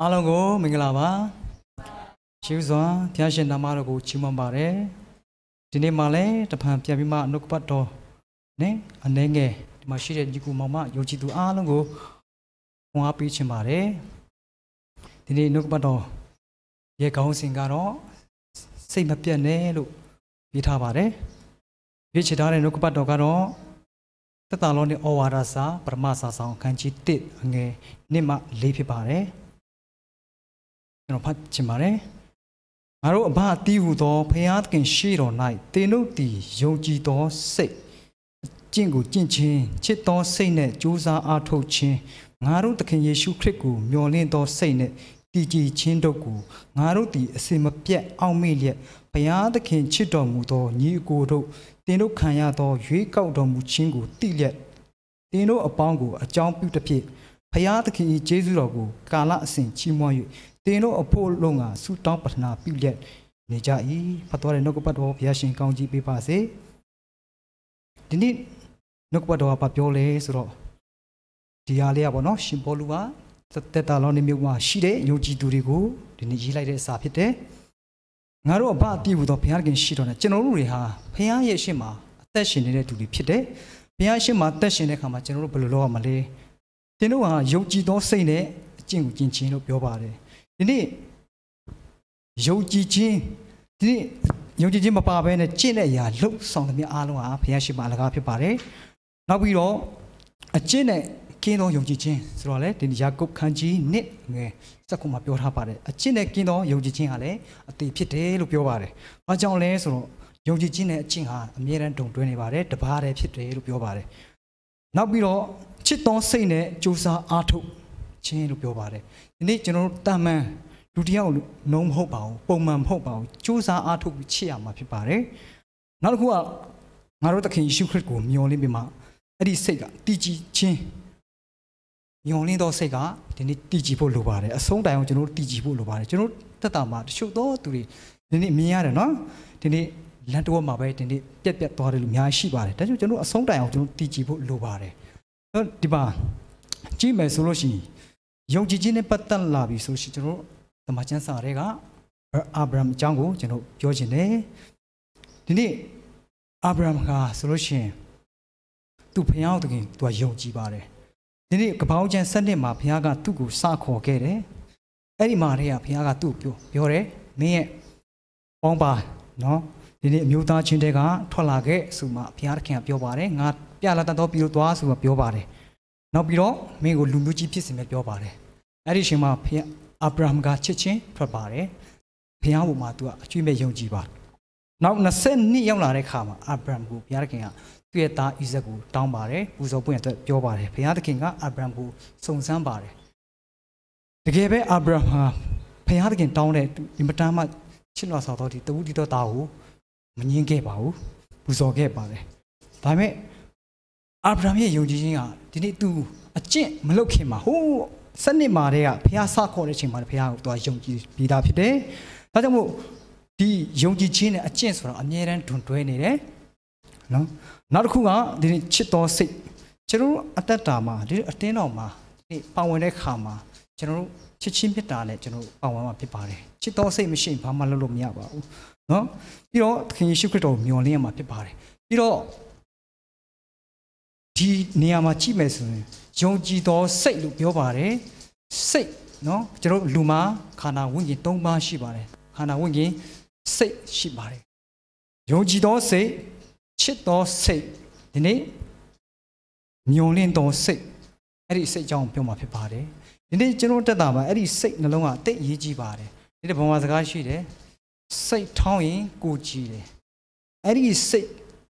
အားလုံးကိုမင်္ဂလာပါရှိစွာဘုရားရှင်နာမတော်ကိုချီးမွမ်းပါတယ်ဒီနေ့မှလည်းတဖန်ပြန်ပြီးမှနှုတ်ကပတ်တော်နဲ့အနေငယ်ဒီမှာရှိတဲ့ညီကူမောင်မယုံကြည်သူအားလုံးကိုခွန်အားပေးချင်ပါတယ်ဒီနေ့နှုတ်ကပတ်တော်ရဲ့ခေါင်းစဉ်ကတော့စိတ်မပြတ်နဲ့လို့ရေးထားပါတယ်ရေးချထားတဲ့နှုတ်ကပတ်တော်ကတော့သက်သာလုံးနဲ့ဩဝါဒစာပရမစာဆောင်အခန်းကြီး1အငယ်1မှ4ဖြစ်ပါတယ်ကျွန်တော်ဖတ်ချင်ပါတယ်ငါတို့အဘအတီးဟူသောဖျားသခင်ရှိတော်၌တင်တို့သည်ယုံကြည်သောစိတ်ကျင့်ကိုကျင့်ခြင်းချစ်သောစိတ်နှင့်ကြိုးစားအားထုတ်ခြင်းငါတို့သခင်ယေရှုခရစ်ကိုမျှော်လင့်သောစိတ်နှင့်တည်ကြည်ခြင်းတို့ကိုငါတို့သည်အစင်မပြတ်အောက်မေ့လျက်ဘုရားသခင်ချစ်တော်မူသောညီအကိုတို့တင်တို့ခံရသောရွေးကောက်တော်မူခြင်းကိုသိလျက်တင်တို့အပေါင်းကိုအကြောင်းပြုသဖြင့်ဘုရားသခင်၏ကျေးဇူးတော်ကိုကာလအစဉ်ချီးမွမ်း၍တင်တို့အဖို့လုံးကဆုတောင်းပတနာပြုလျက်နေကြ၏ဖတ်တော်တဲ့နှုတ်ကပတ်တော်ဘုရားရှင်ကောင်းကြီးပေးပါစေဒီနေ့နှုတ်ကပတ်တော်ကပြောလဲဆိုတော့ဒီဟာလေးကပေါ့နော်ရှင်ပေါလုကသက်တာလောနေမြို့မှာရှိတဲ့ယုံကြည်သူတွေကိုဒီနေ့ရေးလိုက်တဲ့စာဖြစ်တယ်ငါတို့အဘအတိဟူသောဘုရားခင်ရှိတော်နဲ့ကျွန်တော်တို့တွေဟာဘုရားရဲ့ရှေ့မှာအသက်ရှင်နေတဲ့သူတွေဖြစ်တယ်ဘုရားရှေ့မှာအသက်ရှင်တဲ့အခါမှာကျွန်တော်တို့ဘယ်လိုလုပ်ရမလဲကျွန်တော်ဟာယုံကြည်သောစိတ်နဲ့အကျင့်ကိုကျင့်ခြင်းလို့ပြောပါတယ်ဒီနေ့ယုံကြည်ခြင်းဒီနေ့ယုံကြည်ခြင်းမပါဘဲနဲ့ကျင့်တဲ့အရာလှုပ်ဆောင်သမျှအားလုံးဟာဘုရားရှိခိုးအလကားဖြစ်ပါတယ်နောက်ပြီးတော့အကျင့်နဲ့ကင်းသောယုံကြည်ခြင်းဆိုတော့လေဒီယာကုပ်ခန်းကြီး1ငယ်7မှာပြောထားပါတယ်အကျင့်နဲ့ကင်းသောယုံကြည်ခြင်းဟာလည်းအသေးဖြစ်တယ်လို့ပြောပါတယ်။ဘာကြောင့်လဲဆိုတော့ယုံကြည်ခြင်းနဲ့အကျင့်ဟာအမြဲတမ်းတုံတွဲနေပါတယ်တပါးတည်းဖြစ်တယ်လို့ပြောပါတယ်။နောက်ပြီးတော့ချစ်သောစိတ်နဲ့ကြိုးစားအားထုတ်ခြင်းလို့ပြောပါတယ်ဒီနေ့ကျွန်တော်တို့တာမန်လူတယောက်နှုံးမဟုတ်ပါဘူးပုံမှန်မဟုတ်ပါဘူးကြိုးစားအားထုတ်ပြီးချစ်ရမှာဖြစ်ပါတယ်နောက်တစ်ခုကငါတို့သခင်ယေရှုခရစ်ကိုမျှော်လင့်ပြီးမှအဲ့ဒီစိတ်ကတည်ကြည်ခြင်းမျှော်လင့်သောစိတ်ကဒီနေ့တည်ကြည်ဖို့လိုပါတယ်အဆုံးတိုင်အောင်ကျွန်တော်တို့တည်ကြည်ဖို့လိုပါတယ်ကျွန်တော်တက်တာမှာတချို့သောသူတွေဒီနေ့မြင်ရတယ်နော်ဒီနေ့လန်တော်မှာပဲဒီနေ့ပြက်သွားတယ်လို့အများကြီးရှိပါတယ်ဒါကြောင့်ကျွန်တော်အဆုံးတိုင်အောင်ကျွန်တော်တည်ကြည်ဖို့လိုပါတယ်ဒီမှာကြည့်မယ်ဆိုလို့ရှိရင်ယုံကြည်ခြင်းနဲ့ပတ်သက်လာပြီဆိုရှင်ကျွန်တော်တမန်ကျမ်းစာတွေကအာဗြဟံအကြောင်းကိုကျွန်တော်ပြောချင်တယ်ဒီနေ့အာဗြဟံကဆိုလို့ရှိရင်သူဘုရားသခင်သူကယုံကြည်ပါတယ်ဒီနေ့ကပောင်းကျမ်း7နှစ်မှာဘုရားကသူ့ကိုစခေါ်ခဲ့တယ်အဲ့ဒီမှာတည်းကဘုရားကသူ့ကိုပြောတယ်မင်းရဲ့ပေါင်းပါနော်ဒီနေ့အမျိုးသားချင်းတွေကထွက်လာခဲ့ဆိုမှဘုရားသခင်ကပြောပါတယ်ငါပြလာတတ်တော့ပြီးတော့သွားဆိုမှပြောပါတယ်နောက်ပြီးတော့မင်းကိုလူမျိုးကြီးဖြစ်စေမယ်ပြောပါတယ်အဲ့ဒီအချိန်မှာဘုရားအာဗြဟံကချစ်ချင်းထွက်ပါတယ်ဘုရားဘုံမှာသူကအကျွေးမဲ့ယုံကြည်ပါနောက်20နှစ်ရောက်လာတဲ့ခါမှာအာဗြဟံကိုဘုရားသခင်ကသူ့ရဲ့သားဣဇက်ကိုတောင်းပါတယ်ပူဇော်ပွင့်အတွက်ပြောပါတယ်ဘုရားသခင်ကအာဗြဟံကိုစုံစမ်းပါတယ်တကယ်ပဲအာဗြဟံဟာဘုရားသခင်တောင်းတဲ့ဒီမတမ်းမှချစ်လွှာဆောင်တော်ဒီတဝူတီတော်သားကိုမငြင်းခဲ့ပါဘူးပူဇော်ခဲ့ပါတယ်ဒါပေမဲ့အာဗြဟံရဲ့ယုံကြည်ခြင်းကဒီနေ့သူအကျင့်မလုပ်ခင်မှာဟိုးစနစ်မှာတည်းကဘုရားစခေါ်တဲ့အချိန်မှာဘုရားကိုသူကယုံကြည်ပြီးသားဖြစ်တယ်။ဒါကြောင့်မို့ဒီယုံကြည်ခြင်းနဲ့အကျင့်ဆိုတာအမြဲတမ်းတွန်တွဲနေတယ်။နော်။နောက်တစ်ခုကဒီနေ့ချစ်တော်စိတ်ကျွန်တော်တို့အသက်တာမှာဒီအတင်းတော်မှာဒီပါဝင်တဲ့ခါမှာကျွန်တော်တို့ချစ်ချင်းမေတ္တာနဲ့ကျွန်တော်တို့ပါဝင်မှာဖြစ်ပါတယ်။ချစ်တော်စိတ်မရှိရင်ဘာမှလုပ်လို့မရပါဘူး။နော်။ပြီးတော့သခင်ယေရှုခရစ်တော်ကိုမျှော်လင့်ရမှာဖြစ်ပါတယ်။ပြီးတော့ဒီနေရာမှာကြည့်မယ်ဆိုရင်ယုံကြည်သောစိတ်လို့ပြောပါတယ်စိတ်နော်ကျွန်တော်လူမှာခန္ဓာဝိညာဉ်၃ပါးရှိပါတယ်ခန္ဓာဝိညာဉ်စိတ်ရှိပါတယ်ယုံကြည်သောစိတ်ချစ်သောစိတ်ဒီနေ့မျှော်လင့်သောစိတ်အဲ့ဒီစိတ်ကြောင့်ပြောမှာဖြစ်ပါတယ်ဒီနေ့ကျွန်တော်တက်တာမှာအဲ့ဒီစိတ်နှလုံးကတိတ်အရေးကြီးပါတယ်ဒီနေ့ဘဝစကားရှိတယ်စိတ်ထောင်းရင်ကိုကြည်တယ်အဲ့ဒီစိတ်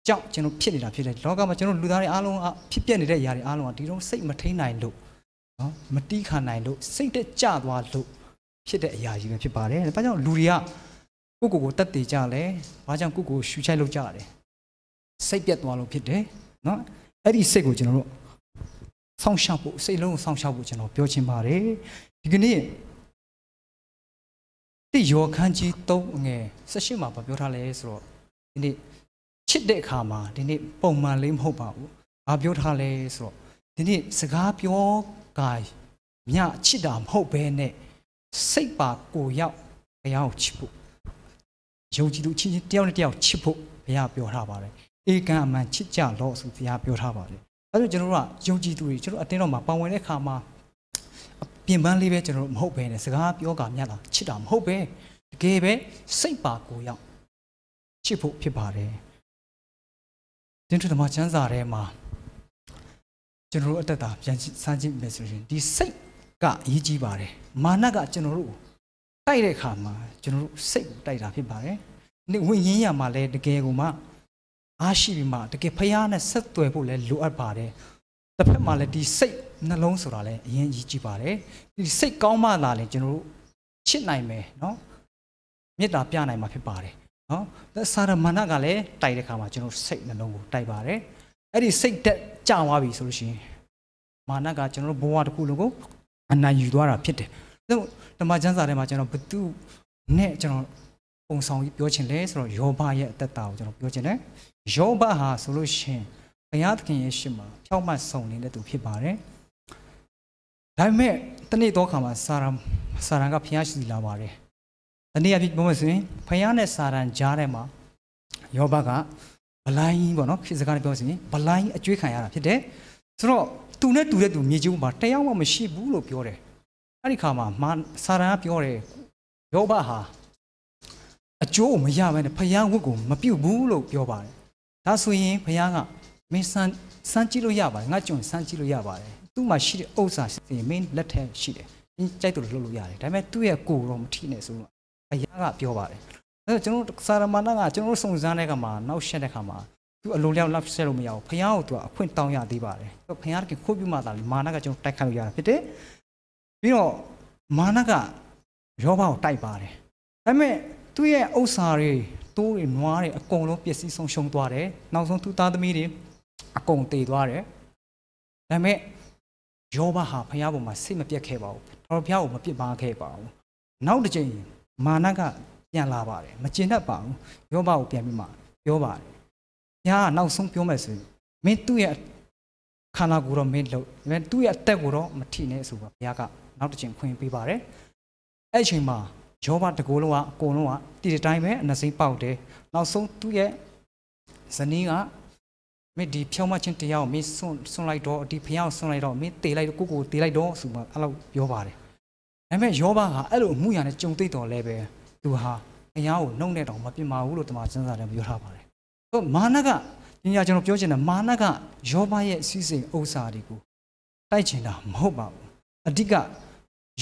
ကြောင့်ကျွန်တော်ဖြစ်နေတာဖြစ်တယ်လောကမှာကျွန်တော်လူသားတွေအားလုံးဖြစ်ပျက်နေတဲ့ຢာတွေအားလုံးကဒီတော့စိတ်မထိန်နိုင်လို့နော်မတီးခံနိုင်လို့စိတ်တက်ကြသွားလို့ဖြစ်တဲ့အရာကြီးပဲဖြစ်ပါတယ်။ဘာကြောင့်လူတွေကကိုတက်တည်ကြလဲ။ဘာကြောင့်ကိုရှူချိုက်လို့ကြတယ်။စိတ်ပြတ်သွားလို့ဖြစ်တယ်နော်။အဲ့ဒီစိတ်ကိုကျွန်တော်တို့စောင့်ရှောက်ဖို့စိတ်လုံးကိုစောင့်ရှောက်ဖို့ကျွန်တော်ပြောချင်ပါတယ်။ဒီကနေ့ဒီယောခန်းကြီး3ငယ်18မှာပြောထားလဲဆိုတော့ဒီနေ့ချစ်တဲ့အခါမှာဒီနေ့ပုံမှန်လေးမဟုတ်ပါဘူး။ဘာပြောထားလဲဆိုတော့ဒီနေ့စကားပြောကညချစ်တာမဟုတ်ဘဲနဲ့ စိတ်ပါကိုရောက်ဘုရားကိုချစ်ဖို့ယုံကြည်သူချင်းချင်းတယောက်နဲ့တယောက်ချစ်ဖို့ဘုရားပြောထားပါတယ်ဧကန်အမှန်ချစ်ကြလို့ဆိုဘုရားပြောထားပါတယ်အဲဒါကျွန်တော်တို့ကယုံကြည်သူတွေကျွန်တော်အတင်းတော်မှာပါဝင်တဲ့အခါမှာပြင်ပန်းလေးပဲကျွန်တော်တို့မဟုတ်ပဲနဲ့စကားပြောကမြတ်တာချစ်တာမဟုတ်ပဲတကယ်ပဲစိတ်ပါကိုရောက်ချစ်ဖို့ဖြစ်ပါတယ်တင်းထွတ်ဓမ္မကျမ်းစာထဲမှာကျွန်တော်တို့အသက်တာပြန်စမ်းကြည့်မယ်ဆိုရင်ဒီစိတ်ကအရေးကြီးပါတယ်မာနကကျွန်တော်တို့တိုက်တဲ့အခါမှာကျွန်တော်တို့စိတ်ကိုတိုက်တာဖြစ်ပါတယ်ဒီဝိညာဉ်ရမှာလည်းတကယ်ကိုမှအားရှိပြီးမှတကယ်ဖျားနဲ့ဆက်သွယ်ဖို့လည်းလိုအပ်ပါတယ်တစ်ဖက်မှာလည်းဒီစိတ်နှလုံးဆိုတာလည်းအရင်ကြီးကြည့်ပါတယ်ဒီစိတ်ကောင်းမှသာလေကျွန်တော်တို့ချစ်နိုင်မယ်နော်မေတ္တာပြနိုင်မှာဖြစ်ပါတယ်နော်စာရမဏကလည်းတိုက်တဲ့ခါမှာကျွန်တော်စိတ်နှလုံးကိုတိုက်ပါတယ်အဲ့ဒီစိတ်တက်ကြသွားပြီဆိုလို့ရှိရင်မာနကကျွန်တော်တို့ဘဝတစ်ခုလုံးကိုအနိုင်ယူသွားတာဖြစ်တယ်ဓမ္မကျမ်းစာထဲမှာကျွန်တော်ဘသူနဲ့ကျွန်တော်ပုံဆောင်ပြီးပြောချင်လဲဆိုတော့ယောဘရဲ့အသက်တာကိုကျွန်တော်ပြောချင်တယ်ယောဘဟာဆိုလို့ရှိရင်ဘုရားသခင်ရဲ့ရှေ့မှာဖြောင့်မတ်ဆုံနေတဲ့သူဖြစ်ပါတယ်ဒါပေမဲ့တနေ့တော့ခါမှာစာရန်ကဘုရားရှိလာပါတယ်တနေ့အဖြစ်ပြောမယ်ဆိုရင်ဘုရားနဲ့စာရန်ကြားထဲမှာယောဘကဗလိုင်းပေါ့နော်ခေတ်စကားနဲ့ပြောဆိုရင်ဗလိုင်းအကျွေးခံရတာဖြစ်တယ်ဆိုတော့သူနဲ့တူတဲ့သူမြေကြီးမှာတယောက်မှမရှိဘူးလို့ပြောတယ်အဲ့ဒီခါမှာစာရန်ကပြောတယ်ယောဘဟာအကျိုးမရဘဲနဲ့ဘုရားဝတ်ကိုမပြုတ်ဘူးလို့ပြောပါတယ်ဒါဆိုရင်ဘုရားကမင်းစမ်းကြည့်လို့ရပါတယ်ငါကြုံစမ်းကြည့်လို့ရပါတယ်သူ့မှာရှိတဲ့ဥစ္စာစီမင်းလက်ထဲရှိတယ်မင်းကြိုက်တယ်လို့လုပ်လို့ရတယ်ဒါပေမဲ့သူ့ရဲ့ကိုယ်တော့မထိနဲ့ဆိုတော့ဘုရားကပြောပါတယ်အဲကျွန်တော်စာရမဏကကျွန်တော်စုံစမ်းတဲ့အခါမှာနောက်ရှက်တဲ့အခါမှာသူအလိုလျောက်လောက်ဆက်လို့မရဘူးဘုရားကိုသူအခွင့်တောင်းရသေးပါတယ်ဘုရားကခိုးပြမှသာမာနကကျွန်တော်တိုက်ခိုက်လို့ရတာဖြစ်တယ်ပြီးတော့မာနကယောဘကိုတိုက်ပါတယ်ဒါပေမဲ့သူ့ရဲ့ဥစ္စာတွေတိုးတွေနွားတွေအကုန်လုံးပျက်စီးဆုံးရှုံးသွားတယ်နောက်ဆုံးသူ့သားသမီးတွေအကုန်တည်သွားတယ်ဒါပေမဲ့ယောဘဟာဘုရားပေါ်မှာစိတ်မပြတ်ခဲ့ပါဘူးတော်ဘုရားကိုမပြစ်ပါခဲ့ပါဘူးနောက်တစ်ချိန်မာနကပြန်လာပါတယ်မကျင်တတ်ပါဘူးယောဘကိုပြန်ပြီးမှပြောပါတယ်ဘုရားကနောက်ဆုံးပြောမယ်ဆိုရင်မင်းသူ့ရဲ့ခန္ဓာကိုယ်တော့မင်းလို့ဒါပေမဲ့သူ့ရဲ့အသက်ကိုတော့မထိနဲ့ဆိုတော့ဘုရားကနောက်တစ်ချိန်ခွင့်ပေးပါတယ်အဲ့အချိန်မှာယောဘတကူလုံးကအကုန်လုံးကဒီတိုင်းပဲအနှစိမ့်ပေါက်တယ်နောက်ဆုံးသူ့ရဲ့ဇနီးကမင်းဒီဖြောင်းမချင်းတရားကိုမင်းဆွန့်လိုက်တော့ဒီဖျားကိုဆွန့်လိုက်တော့မင်းတေလိုက်တော့ကိုတေလိုက်တော့ဆိုမှအဲ့လိုပြောပါတယ်ဒါပေမဲ့ယောဘကအဲ့လိုအမှုရာနဲ့ကြုံသိတော်လဲပဲသူဟာဖျားကိုနှုတ်နဲ့တောင်မပြစ်မှာဘူးလို့တမန်ကျမ်းစာထဲမှာပြောထားပါတယ်ဟုတ်မာနကညညာကျွန်တော်ပြောချင်တယ်မာနကယောဘရဲ့စီးစိမ်ဥစ္စာတွေကိုတိုက်ချင်တာမဟုတ်ပါဘူးအဓိက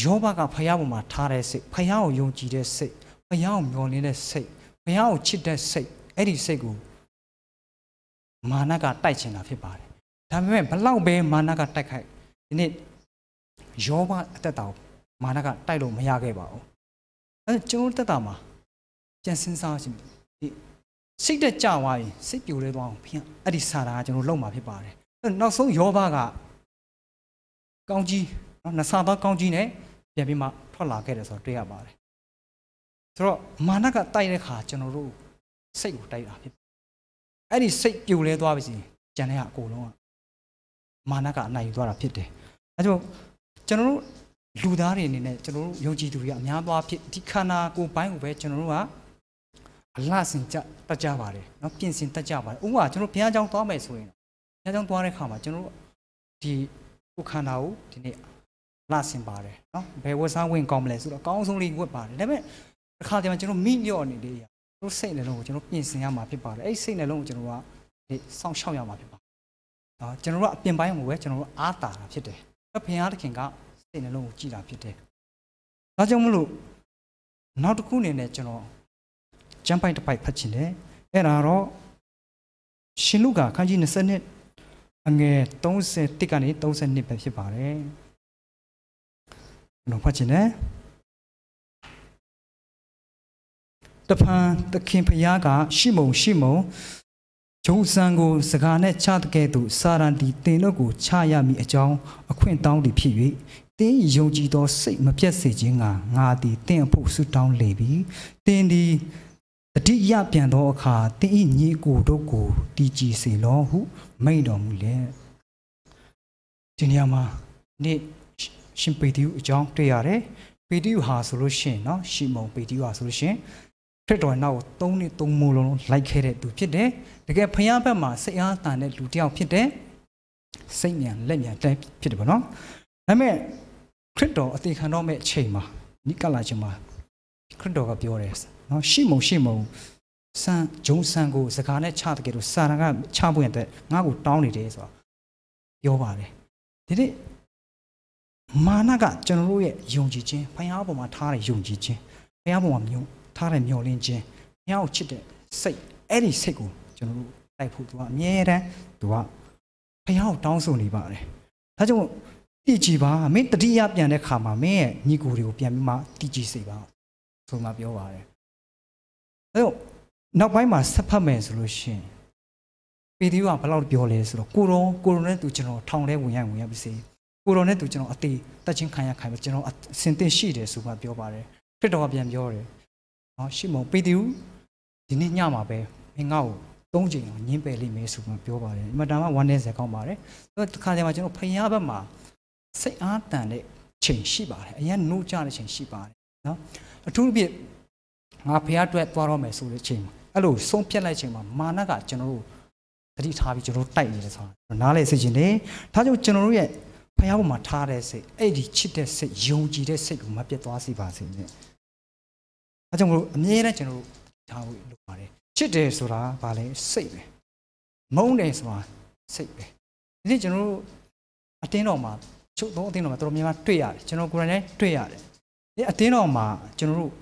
ယောဘကဖျားပေါ်မှာထားတဲ့စိတ်ဖျားကိုယုံကြည်တဲ့စိတ်ဖျားကိုမျှော်လင့်တဲ့စိတ်ဖျားကိုချစ်တဲ့စိတ်အဲ့ဒီစိတ်ကိုမာနကတိုက်ချင်တာဖြစ်ပါတယ်ဒါပေမဲ့ဘလောက်ပဲမာနကတိုက်ခိုက်ဒီနေ့ယောဘအသက်တာကိုမာနကတိုက်လို့မရခဲ့ပါဘူးအဲကျွန်တော်တက်တာမှာပြန်စဉ်းစားခြင်းဒီစိတ်တက်ကြသွားရင်စိတ်ပြိုလဲသွားအောင်ဖျက်အဲ့ဒီစာတာကကျွန်တော်လုံးမှာဖြစ်ပါတယ်နောက်ဆုံးယောဘကကောင်းကြီးနှစ်ဆသောကောင်းကြီးနဲ့ပြန်ပြီးမှထွက်လာခဲ့တယ်ဆိုတော့တွေ့ရပါတယ်ဆိုတော့မာနကတိုက်တဲ့ခါကျွန်တော်တို့စိတ်ကိုတိုက်တာဖြစ်အဲ့ဒီစိတ်ပြိုလဲသွားပြီစီကြံတဲ့အကိုလုံးကမာနကအနိုင်ယူသွားတာဖြစ်တယ်အဲကြောင့်ကျွန်တော်တို့လူသားတွေအနေနဲ့ကျွန်တော်တို့ယုံကြည်သူတွေကအများသွားဖြစ်ဒီခန္ဓာကိုယ်ပိုင်းကိုပဲကျွန်တော်တို့ကအလှဆင်တတ်ကြပါတယ်เนาะပြင်ဆင်တတ်ကြပါတယ်ဥပမာကျွန်တော်ဘုရားကျောင်းသွားမယ်ဆိုရင်ဘုရားကျောင်းသွားတဲ့ခါမှာကျွန်တော်တို့ဒီကိုခန္ဓာကိုဒီနေ့လှဆင်ပါတယ်เนาะဘယ်ဝတ်စားဝင်ကောင်းမလဲဆိုတော့အကောင်းဆုံးလေးဝတ်ပါတယ်ဒါပေမဲ့တစ်ခါတည်းမှာကျွန်တော်မိလျော့နေလေတို့စိတ်နှလုံးကိုကျွန်တော်ပြင်ဆင်ရမှာဖြစ်ပါတယ်အဲ့စိတ်နှလုံးကိုကျွန်တော်ကစောင့်ရှောက်ရမှာဖြစ်ပါတယ်ကျွန်တော်တို့အပြင်ပိုင်းကိုပဲကျွန်တော်တို့အားတာတာဖြစ်တယ်ဘုရားသခင်ကစိတ်နှလုံးကိုကြည်တာဖြစ်တယ်ဒါကြောင့်မလို့နောက်တစ်ခုအနေနဲ့ကျွန်တော်ကျမ်းပိုက်တစ်ပိုက်ဖတ်ချင်တယ်အဲ့ဒါတော့ရှင်လုကာခန်းကြီး20နှစ်အငယ်31ကနေ32ပဲဖြစ်ပါတယ်ကျွန်တော်ဖတ်ချင်တယ်တဖန်သခင်ဖျားကရှိမုံဂျုံဆန်ကိုစကားနဲ့ချတဲ့ကဲ့သို့စာရန်တီတင်တို့ကိုချရမည်အကြောင်းအခွင့်တောင်းသည်ဖြစ်၍တင်းယုံကြည်သောစိတ်မပြတ်စေခြင်းကငါသည်တင်းအဖို့ဆုတောင်းလေပြီတင်းသည်တတိယပြန်သောအခါတင်းဤညီကိုတို့ကိုတည်ကြည်စေလောဟုမိန့်တော်မူလေဒီနေရာမှာနေ့ရှင်ပေတရုအကြောင်းတွေ့ရတယ် ပေတိယဟာဆိုလို့ရှိရင်နော်ရှီမုန်ပေတိယဟာဆိုလို့ရှိရင်ခရစ်တော်နောက်3 နှစ်3မိုးလုံးလိုက်ခဲ့တဲ့သူဖြစ်တယ်တကယ်ဖခင်ဘက်မှာစိတ်အားတန်တဲ့လူတစ်ယောက်ဖြစ်တယ်စိတ်မြန်လက်မြန်တဲ့ဖြစ်တယ်ပေါ့နော်ဒါပေမဲ့ခရစ်တော်အသေးခံတော့မဲ့အချိန်မှာနိကလာချင်းမှာခရစ်တော်ကပြောတယ်နော်ရှီမုန်စံဂျုံစံကိုစကားနဲ့ချတကယ်လို့စာရန်ကချဖို့ရတဲ့ငါ့ကိုတောင်းနေတယ်ဆိုတော့ပြောပါတယ်ဒီနေ့မာနကကျွန်တော်တို့ရဲ့ယုံကြည်ခြင်းဘုရားပေါ်မှာထားတဲ့ယုံကြည်ခြင်းဘုရားပေါ်မှာထားတဲ့မျှော်လင့်ခြင်းဘုရားကိုချစ်တဲ့စိတ်အဲ့ဒီစိတ်ကိုကျွန်တော်တို့တိုက်ဖို့သူကအမြဲတမ်းသူကဘုရားကိုတောင်းဆိုနေပါတယ်ဒါကြောင့်တည်ကြည်ပါမင်းတတိယပြန်တဲ့ခါမှာမင်းရဲ့ညီကိုတွေကိုပြန်ပြီးမှတည်ကြည်စေပါဆိုမှပြောပါတယ်အဲ့တော့နောက်ပိုင်းမှာဆက်ဖတ်မယ်ဆိုလို့ရှိရင်ပေတရုကဘယ်လောက်ပြောလဲဆိုတော့ကိုရောနဲ့သူကျွန်တော်ထောင်ထဲဝင်ရပြီစေကိုရောနဲ့သူကျွန်တော်အသေးတက်ချင်းခံရခိုင်ပဲကျွန်တော်အစင်တင်ရှိတယ်ဆိုမှပြောပါတယ်ခရစ်တော်ကပြန်ပြောတယ်နော်ရှီမုန်ပေတရုဒီနေ့ညမှာပဲမင်းငါ့ကို3 ချိန်အောင်ညင်းပယ်လိမ့်မယ်ဆိုမှပြောပါတယ်အမှန်တမ်းဝမ်းနည်းစရာကောင်းပါတယ်အဲ့ဒီခါကျမှကျွန်တော်ဖခင်ဘက်မှာစိတ်အားတန်တဲ့ချိန်ရှိပါတယ်အရင်နှိုးကြတဲ့ချိန်ရှိပါတယ်နော်အထူးသဖြင့်ငါဖခင်အတွက်သွားတော့မယ်ဆိုတဲ့ချိန်မှာအဲ့လိုဆုံးဖြတ်လိုက်ချိန်မှာမာနကကျွန်တော်တို့သတိထားပြီးကျွန်တော်တို့တိုက်နေတယ်ဆိုတာနားလေစိတ်ချင်းလေဒါကြောင့်ကျွန်တော်တို့ရဲ့ဖခင်ဘုမှာထားတဲ့စိတ်အဲ့ဒီချစ်တဲ့စိတ်ယုံကြည်တဲ့စိတ်ကိုမပြတ်သွားစေပါစေနဲ့ဒါကြောင့်မလို့အမြဲတမ်းကျွန်တော်တို့ထားဖို့လုပ်ပါတယ်ချစ်တယ်ဆိုတာဗာလဲစိတ်ပဲမုန်းတယ်ဆိုတာစိတ်ပဲဒီနေ့ကျွန်တော်တို့အတင်းတော်မှာချုပ်သောအတင်းတော်မှာတော်တော်များများတွေ့ရတယ်ကျွန်တော်ကိုယ်တိုင်လည်းတွေ့ရတယ်ဒီအတင်းတော်မှာကျွန်တော်တို့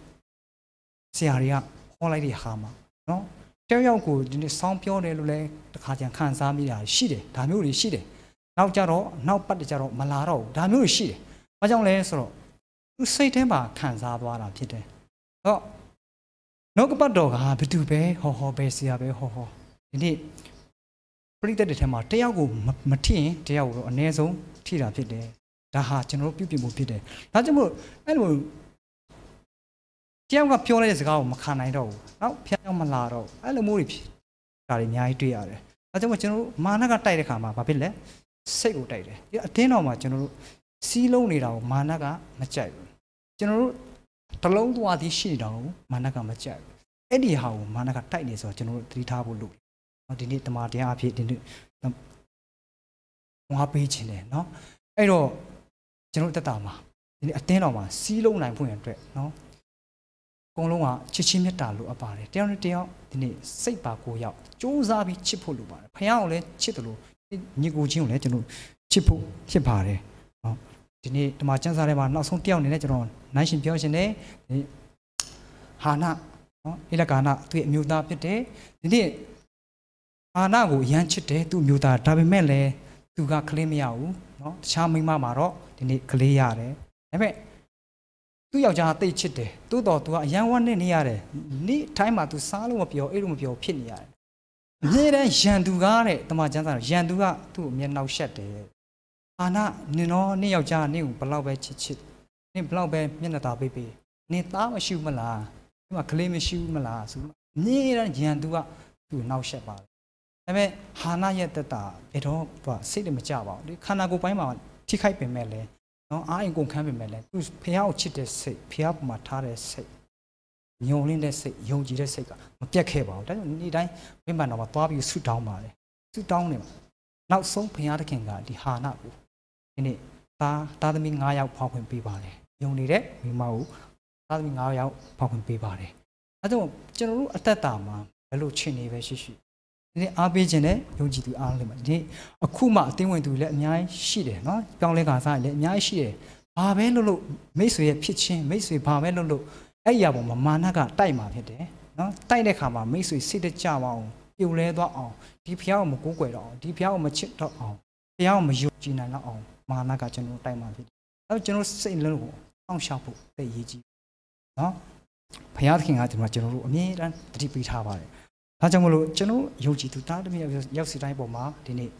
ဆရာတွေကဟောလိုက်တဲ့ဟာမှာနော်တယောက်ကိုဒီနေ့စောင်းပြောတယ်လို့လည်းတစ်ခါကျန်ခံစားမိတာရှိတယ်ဒါမျိုးတွေရှိတယ်နောက်ကြတော့နောက်ပတ်ကြတော့မလာတော့ဘူးဒါမျိုးတွေရှိတယ်ဘာကြောင့်လဲဆိုတော့သူစိတ်ထဲမှာခံစားသွားတာဖြစ်တယ်ဟောနောက်ကပတ်တော်ကဘသူပဲဟောပဲဆရာပဲဟောဒီနေ့ပရိသတ်တွေထဲမှာတယောက်ကိုမထိရင်တယောက်ကိုတော့အနည်းဆုံးထိတာဖြစ်တယ်ဒါဟာကျွန်တော်တို့ပြုပြင်မှုဖြစ်တယ်ဒါကြောင့်မို့အဲ့လိုတယောက်ကပြောလိုက်တဲ့စကားကိုမခံနိုင်တော့ဘူးနောက်ဖျက်ရောက်မလာတော့အဲ့လိုမျိုးတွေဖြစ်ဒါတွေအများကြီးတွေ့ရတယ်ဒါကြောင့်မို့ကျွန်တော်တို့မာနကတိုက်တဲ့ခါမှာဘာဖြစ်လဲစိတ်ကိုတိုက်တယ်ဒီအတင်းတော်မှာကျွန်တော်တို့စီးလုံးနေတာကိုမာနကမကြိုက်ဘူးကျွန်တော်တို့တလုံးသွားသည်ရှိနေတာကိုမာနကမကြိုက်ဘူးအဲ့ဒီဟာကိုမာနကတိုက်နေဆိုတော့ကျွန်တော်တို့သတိထားဖို့လိုတယ်ဒီနေ့တမန်တရားအဖြစ်ဒီနေ့ဝါပေးခြင်းတယ်နော်အဲ့တော့ကျွန်တော်တက်တာမှာဒီနေ့အတင်းတော်မှာစီးလုံးနိုင်ဖို့ရန်အတွက်နော်အကုန်လုံးကချစ်ချင်းမြတ်တာလိုအပ်ပါတယ်တယောက်နဲ့တယောက်ဒီနေ့စိတ်ပါကိုရောက်စူးစမ်းပြီးချစ်ဖို့လိုပါတယ်ဖခင်ကိုလည်းချစ်တယ်လို့ညီကိုချင်းကိုလည်းကျွန်တော်ချစ်ဖို့ဖြစ်ပါတယ်နော်ဒီနေ့ဓမ္မကျမ်းစာထဲမှာနောက်ဆုံးတယောက်အနေနဲ့ကျွန်တော်နိုင်ရှင်ပြောရှင်တယ်ဟာနနော်ဧလကာနသူ့ရဲ့အမျိုးသားဖြစ်တယ်ဒီနေ့ဟာနကိုရမ်းချစ်တယ်သူ့အမျိုးသားဒါပေမဲ့လည်းသူကကလေးမရဘူးနော်တခြားမိန်းမမှာတော့ဒီနေ့ကလေးရတယ်ဒါပေမဲ့သူ့ယောက်ျားတိတ်ချစ်တယ်သို့တော်သူကအရန်ဝတ်နေရတယ်နေ့တိုင်းမှာသူစားလို့မပြောအဲ့လိုမပြောဖြစ်နေရတယ်အမြဲတမ်းရန်သူကားတဲ့တမန်ကျမ်းစာရန်သူကသူ့ကိုမျက်နှောက်ရှက်တယ်အာနာနင်တော့နေ့ယောက်ျားနေ့ကိုဘလောက်ပဲချစ်နင်ဘလောက်ပဲမျက်နှာသာပေးနင်သားမရှိဘူးမလားဒီမှာကလေးမရှိဘူးမလားဆိုအမြဲတမ်းရန်သူကသူ့ကိုနှောက်ရှက်ပါတယ်ဒါပေမဲ့ဟာနာရဲ့တက်တာဘယ်တော့သူကစိတ်တမကြပါဘူးဒီခန္ဓာကိုယ်ပိုင်းမှာထိခိုက်ပင်မဲ့လဲနော်အားအင်ကုန်ခန်းပင်မဲ့လဲသူဖះကိုချစ်တဲ့စိတ်ဖះပေါ်မှာထားတဲ့စိတ်ညုံလင်းတဲ့စိတ်ယုံကြည်တဲ့စိတ်ကမပြတ်ခဲ့ပါဘူးဒါကြောင့်နေ့တိုင်းဝိမာန်တော်မှာသွားပြီးဆုတောင်းပါတယ်ဆုတောင်းနေမှာနောက်ဆုံးဘုရားသခင်ကဒီဟာနာကိုဒီနေ့သားသမီး9ယောက်ဖောက်ခွင့်ပေးပါတယ်ယုံနေတဲ့မိမကိုသားသမီး9ယောက်ဖောက်ခွင့်ပေးပါတယ်အဲဒါကြောင့်ကျွန်တော်တို့အသက်တာမှာဘယ်လိုချင်နေပဲရှိဒီနေ့အားပေးခြင်းနဲ့ယုံကြည်သူအားလုံးမှာဒီအခုမှအသင်းဝင်သူလည်းအများကြီးရှိတယ်နော်ပြောင်းလဲခါစားလည်းအများကြီးရှိတယ်ဘာပဲလို့မိတ်ဆွေရဲ့ဖြစ်ချင်းမိတ်ဆွေဘာပဲလို့အဲ့ဒီအပေါ်မှာမာနကတိုက်မှာဖြစ်တယ်နော်တိုက်တဲ့ခါမှာမိတ်ဆွေစိတ်တကြပါအောင်ပြုံလဲသွားအောင်ဒီဖျားကိုမကိုးကွယ်တော့အောင်ဒီဖျားကိုမချစ်တော့အောင်ဖျားကိုမယုံကြည်နိုင်တော့အောင်မာနကကျွန်တော်တိုက်မှာဖြစ်တယ်အဲ့ကျွန်တော်စိတ်လုံးကိုစောင့်ရှောက်ဖို့သိရေးကြီးနော်ဖျားသခင်ကကျွန်တော်တို့အမြဲတမ်းတတိပေးထားပါတယ်ဒါကြောင့်မလို့ကျွန်တော်ယုံကြည်သူသားသမီးရောက်စီတိုင်းပေါ်မှာဒီနေ့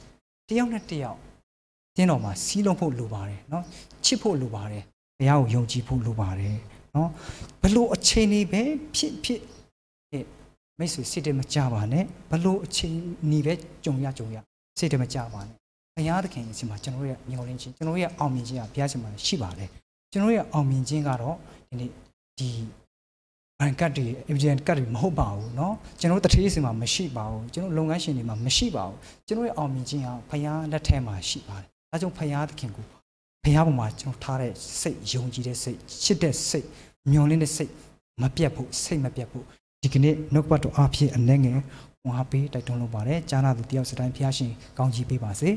တယောက်နဲ့တယောက်တင်းတော်မှာစီးလုံးဖို့လိုပါတယ်နော်ချစ်ဖို့လိုပါတယ်ဘုရားကိုယုံကြည်ဖို့လိုပါတယ်နော်ဘလို့အချိန်လေးပဲဖြစ်မိတ်ဆွေစိတ်တမကြပါနဲ့ဘလို့အချိန်နေပဲကြုံရစိတ်တမကြပါနဲ့ဘုရားသခင်အရှင်မှာကျွန်တော်ရဲ့မျှော်လင့်ခြင်းကျွန်တော်ရဲ့အောင်မြင်ခြင်းကဘုရားရှင်မှာရှိပါတယ် ကျွန်တော်ရဲ့အောင်မြင်ခြင်းကတော့ဒီနေ့ဒီဘဏ်ကတ်တွေ evidence ကတ်တွေမဟုတ်ပါဘူးเนาะကျွန်တော်တထေးစီမှာမရှိပါဘူးကျွန်တော်လုပ်ငန်းရှင်တွေမှာမရှိပါဘူးကျွန်တော်ရဲ့အောင်မြင်ခြင်းကဖခင်လက်ထဲမှာရှိပါတယ်အဲကြောင့်ဖခင်သခင်ကိုဖခင်ပေါ်မှာကျွန်တော်ထားတဲ့စိတ်ယုံကြည်တဲ့စိတ်ချစ်တဲ့စိတ်မျှော်လင့်တဲ့စိတ်မပြတ်ဖို့စိတ်မပြတ်ဖို့ဒီကနေ့နှုတ်ပတ်တော်အဖြစ်အနေငယ်ဝါပေးတိုက်တွန်းလုပ်ပါတယ်ကြားနာသူတယောက်စတိုင်းဖခင်ရှင်ကောင်းချီးပေးပါစေ